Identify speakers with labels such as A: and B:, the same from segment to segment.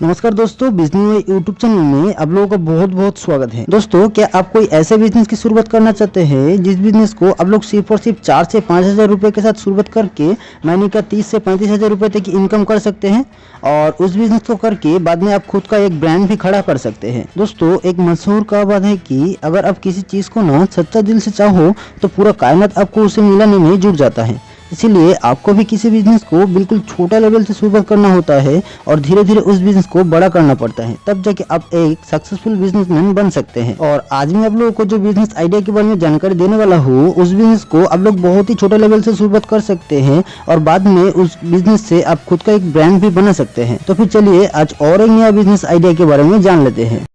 A: नमस्कार दोस्तों, business YouTube channel में आप लोगों का बहुत बहुत स्वागत है। दोस्तों, क्या आप कोई ऐसे बिजनेस की शुरुआत करना चाहते हैं जिस बिजनेस को आप लोग सिर्फ और सिर्फ 4 से 5 हज़ार रुपये के साथ शुरुआत करके महीने का 30 से 35 हज़ार रुपये तक की इनकम कर सकते हैं और उस बिजनेस को करके बाद में आप खुद का एक ब्रांड भी खड़ा कर सकते हैं। दोस्तों, एक मशहूर कहावत है कि अगर आप किसी चीज़ को ना सच्चा दिल से चाहो तो पूरा कायनात आपको उसे मिलाने में जुट जाता है। इसीलिए आपको भी किसी बिजनेस को बिल्कुल छोटा लेवल से शुरुआत करना होता है और धीरे धीरे उस बिजनेस को बड़ा करना पड़ता है, तब जाके आप एक सक्सेसफुल बिजनेसमैन बन सकते हैं। और आज मैं आप लोगों को जो बिजनेस आइडिया के बारे में जानकारी देने वाला हूँ, उस बिजनेस को आप लोग बहुत ही छोटे लेवल से शुरुआत कर सकते हैं और बाद में उस बिजनेस से आप खुद का एक ब्रांड भी बना सकते हैं। तो फिर चलिए आज और एक नया बिजनेस आइडिया के बारे में जान लेते हैं।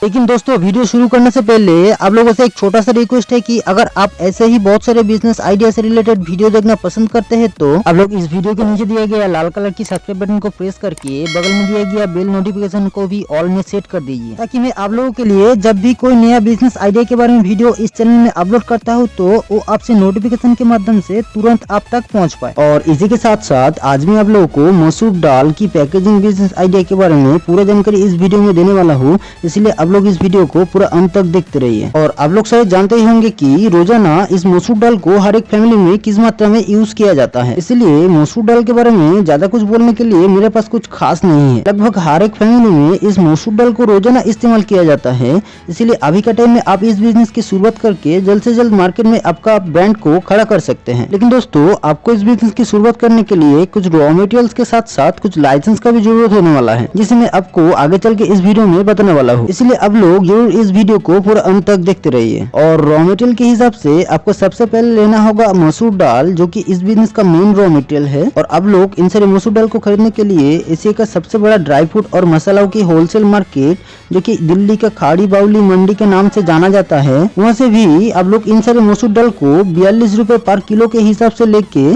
A: लेकिन दोस्तों, वीडियो शुरू करने से पहले आप लोगों से एक छोटा सा रिक्वेस्ट है कि अगर आप ऐसे ही बहुत सारे बिजनेस आइडिया से रिलेटेड वीडियो देखना पसंद करते हैं तो आप लोग इस वीडियो के नीचे दिया गया लाल कलर की सब्सक्राइब बटन को प्रेस करके बगल में दिया गया बेल नोटिफिकेशन को भी ऑल में सेट कर दीजिए, ताकि मैं आप लोगों के लिए जब भी कोई नया बिजनेस आइडिया के बारे में वीडियो इस चैनल में अपलोड करता हूँ तो वो आपसे नोटिफिकेशन के माध्यम से तुरंत आप तक पहुँच पाए। और इसी के साथ साथ आज मैं आप लोगों को मसूर दाल की पैकेजिंग बिजनेस आइडिया के बारे में पूरा जानकारी इस वीडियो में देने वाला हूँ, इसलिए आप लोग इस वीडियो को पूरा अंत तक देखते रहिए। और आप लोग शायद जानते ही होंगे कि रोजाना इस मसूर दाल को हर एक फैमिली में किस मात्रा में यूज किया जाता है, इसलिए मसूर दाल के बारे में ज्यादा कुछ बोलने के लिए मेरे पास कुछ खास नहीं है। लगभग हर एक फैमिली में इस मसूर दाल को रोजाना इस्तेमाल किया जाता है, इसलिए अभी के टाइम में आप इस बिजनेस की शुरुआत करके जल्द से जल्द मार्केट में आपका ब्रांड को खड़ा कर सकते हैं। लेकिन दोस्तों, आपको इस बिजनेस की शुरुआत करने के लिए कुछ रॉ मटेरियल्स के साथ साथ कुछ लाइसेंस का भी जरूरत होने वाला है, जिसे मैं आपको आगे चल के इस वीडियो में बताने वाला हूँ। इसलिए आप लोग जरूर इस वीडियो को पूरा अंत तक देखते रहिए। और रॉ मटेरियल के हिसाब से आपको सबसे पहले लेना होगा मसूर दाल, जो कि इस बिजनेस का मेन रॉ मटेरियल है। और अब लोग इन सारे मसूर दाल को खरीदने के लिए एशिया का सबसे बड़ा ड्राई फ्रूट और मसालाओं की होलसेल मार्केट, जो कि दिल्ली का खाड़ी बाउली मंडी के नाम से जाना जाता है, वहाँ से भी आप लोग इन सारे मसूर दाल को 42 रुपए पर किलो के हिसाब से लेके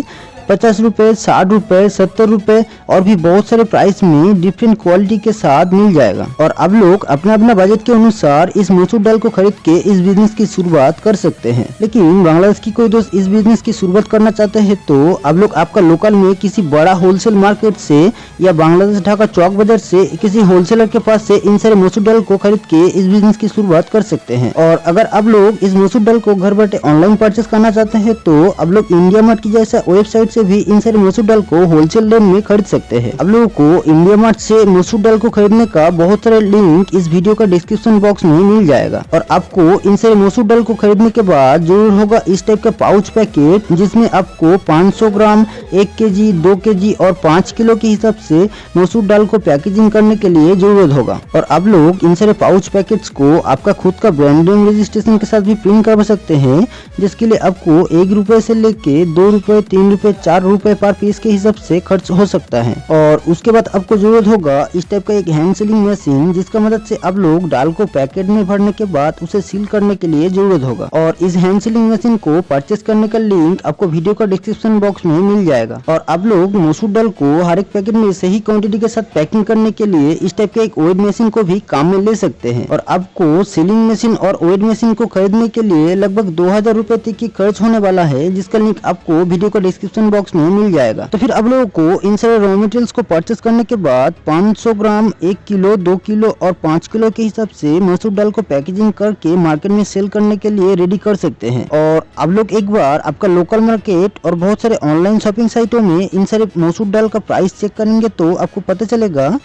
A: 50 रुपए, 60 रुपए, 70 रुपए और भी बहुत सारे प्राइस में डिफरेंट क्वालिटी के साथ मिल जाएगा। और अब लोग अपना अपना बजट के अनुसार इस मसूर दाल को खरीद के इस बिजनेस की शुरुआत कर सकते हैं। लेकिन बांग्लादेश की कोई दोस्त इस बिजनेस की शुरुआत करना चाहते हैं तो अब लोग आपका लोकल में किसी बड़ा होलसेल मार्केट से या बांग्लादेश ढाका चौक बाजार से किसी होलसेलर के पास से इन सारे मसूर दाल को खरीद के इस बिजनेस की शुरुआत कर सकते हैं। और अगर अब लोग इस मसूर दाल को घर बैठे ऑनलाइन परचेस करना चाहते हैं तो अब लोग इंडिया मार्ट की जैसा वेबसाइट से भी इन सारे मसूर दाल को होलसेल रेट में खरीद सकते हैं। आप लोगों को इंडिया मार्ट से मसूर दाल को खरीदने का बहुत सारे लिंक इस वीडियो का डिस्क्रिप्शन बॉक्स में मिल जाएगा। और आपको इन सारे मसूर दाल को खरीदने के बाद जरूर होगा इस टाइप का पाउच पैकेट, जिसमें आपको 500 ग्राम, 1 केजी, 2 केजी और 5 किलो के हिसाब से मसूर दाल को पैकेजिंग करने के लिए जरूरत होगा। और आप लोग इन सारे पाउच पैकेट्स को आपका खुद का ब्रांडिंग रजिस्ट्रेशन के साथ भी प्रिंट करवा सकते हैं, जिसके लिए आपको 1 रुपए से लेके 2 रुपए, 3 रुपए, 4 रुपए पर पीस के हिसाब से खर्च हो सकता है। और उसके बाद आपको जरूरत होगा इस टाइप का एक हैंड सीलिंग मशीन, जिसका मदद से आप लोग दाल को पैकेट में भरने के बाद उसे सील करने के लिए जरूरत होगा। और इस हैंड सीलिंग मशीन को परचेस करने का लिंक आपको वीडियो का डिस्क्रिप्शन बॉक्स में मिल जाएगा। और आप लोग मसूर दाल को हर एक पैकेट में सही क्वांटिटी के साथ पैकिंग करने के लिए इस टाइप का एक वेट मशीन को भी काम में ले सकते हैं। और आपको सीलिंग मशीन और वेट मशीन को खरीदने के लिए लगभग 2000 रुपए तक की खर्च होने वाला है, जिसका लिंक आपको वीडियो का डिस्क्रिप्शन बॉक्स में मिल जाएगा। तो फिर आप लोगों को इन सारे रॉ मटेरियल्स को परचेस करने के बाद 500 ग्राम, 1 किलो, 2 किलो और 5 किलो के हिसाब से मसूर दाल को पैकेजिंग करके मार्केट में सेल करने के लिए रेडी कर सकते हैं। और आप लोग एक बार आपका लोकल मार्केट और बहुत सारे ऑनलाइन शॉपिंग साइटों में इन सारे मसूर दाल का प्राइस चेक करेंगे तो आपको पता चलेगा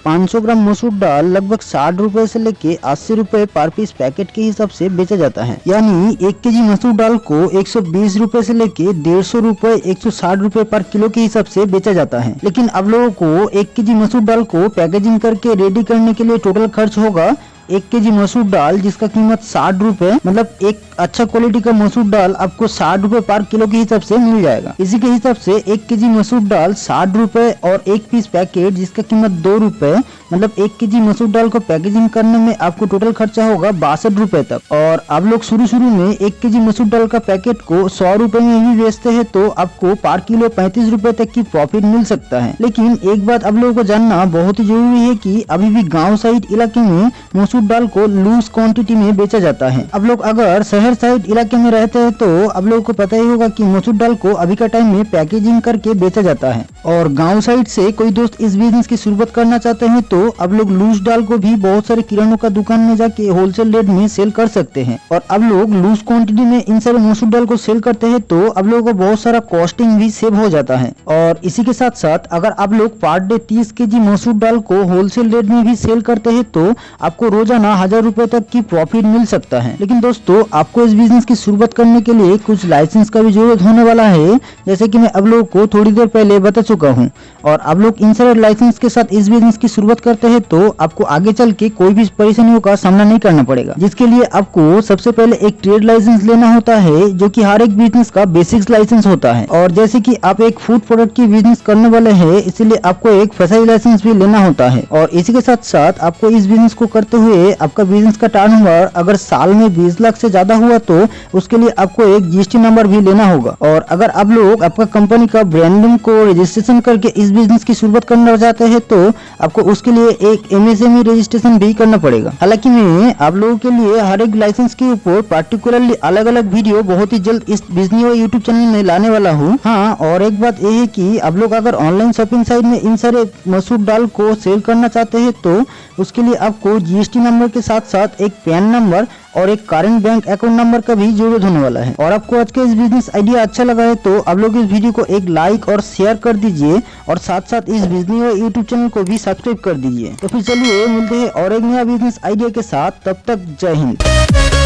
A: 500 ग्राम मसूर दाल लगभग 60 रुपए से लेके 80 रुपए पर पीस पैकेट के हिसाब से बेचा जाता है। यानी 1 केजी मसूर दाल को 120 रुपए से लेके 150 रुपए, 160 रुपए पर किलो के हिसाब से बेचा जाता है। लेकिन अब लोगों को 1 केजी मसूर दाल को पैकेजिंग करके रेडी करने के लिए टोटल खर्च होगा 1 केजी मसूर दाल, जिसका कीमत 60 रुपए, मतलब एक अच्छा क्वालिटी का मसूर दाल आपको 60 रुपए पर किलो के हिसाब से मिल जाएगा। इसी के हिसाब से 1 केजी मसूर दाल 60 रुपए और 1 पीस पैकेट जिसका कीमत 2 रुपए, मतलब 1 केजी मसूर दाल को पैकेजिंग करने में आपको टोटल खर्चा होगा 62 रुपए तक। और आप लोग शुरू में 1 केजी मसूर दाल का पैकेट को 100 रुपए में भी बेचते हैं तो आपको पर किलो 35 रुपए तक की प्रॉफिट मिल सकता है। लेकिन एक बात आप लोगों को जानना बहुत ही जरूरी है कि अभी भी गाँव साइड इलाके में मसूर मसूर दाल को लूज क्वांटिटी में बेचा जाता है। अब लोग अगर शहर साइड इलाके में रहते हैं तो आप लोगों को पता ही होगा कि मसूर दाल को अभी का टाइम में पैकेजिंग करके बेचा जाता है। और गांव साइड से कोई दोस्त इस बिजनेस की शुरुआत करना चाहते हैं तो अब लोग लूज दाल को भी बहुत सारे किरानों का दुकान में जाके होलसेल रेट में सेल कर सकते हैं। और अब लोग लूज क्वांटिटी में इन सारे मसूर दाल को सेल करते हैं तो अब लोगों को बहुत सारा कॉस्टिंग भी सेव हो जाता है। और इसी के साथ साथ अगर आप लोग पर डे 30 केजी मसूर दाल को होलसेल रेट में भी सेल करते हैं तो आपको रोजाना 1000 रुपए तक की प्रॉफिट मिल सकता है। लेकिन दोस्तों आपको इस बिजनेस की शुरुआत करने के लिए कुछ लाइसेंस का भी जरूरत होने वाला है, जैसे कि मैं आप लोगों को थोड़ी देर पहले बता चुका हूँ। और आप लोग इन सारे लाइसेंस के साथ इस बिजनेस की शुरुआत करते हैं तो आपको आगे चल के कोई भी परेशानियों का सामना नहीं करना पड़ेगा, जिसके लिए आपको सबसे पहले एक ट्रेड लाइसेंस लेना होता है, जो कि हर एक बिजनेस का बेसिक्स लाइसेंस होता है। और जैसे कि आप एक फूड प्रोडक्ट की बिजनेस करने वाले हैं, इसीलिए आपको एक FSI लाइसेंस भी लेना होता है। और इसी के साथ साथ आपको इस बिजनेस को करते हुए आपका बिजनेस का टर्नओवर अगर साल में 20 लाख से ज्यादा हुआ तो उसके लिए आपको एक GST नंबर भी लेना होगा। और अगर आप लोग आपका कंपनी का ब्रांडिंग को रजिस्ट्रेशन करके इस बिजनेस की शुरुआत करना चाहते हैं तो आपको उसके लिए एक MSME रजिस्ट्रेशन भी करना पड़ेगा। हालांकि मैं आप लोगों के लिए हर एक लाइसेंस के ऊपर पार्टिकुलरली अलग अलग वीडियो बहुत ही जल्द इस बिजनेस और यूट्यूब चैनल में लाने वाला हूँ। हाँ, और एक बात यह है कि आप लोग अगर ऑनलाइन शॉपिंग साइट में इन सारे मसूर दाल को सेल करना चाहते हैं तो उसके लिए आपको GST नंबर के साथ साथ एक पैन नंबर और एक करंट बैंक अकाउंट नंबर का भी जरूरत होने वाला है। और आपको आज का इस बिजनेस आइडिया अच्छा लगा है तो आप लोग इस वीडियो को एक लाइक और शेयर कर दीजिए और साथ साथ इस बिजनेस और यूट्यूब चैनल को भी सब्सक्राइब कर दीजिए। तो फिर चलिए मिलते हैं और एक नया बिजनेस आइडिया के साथ, तब तक जय हिंद।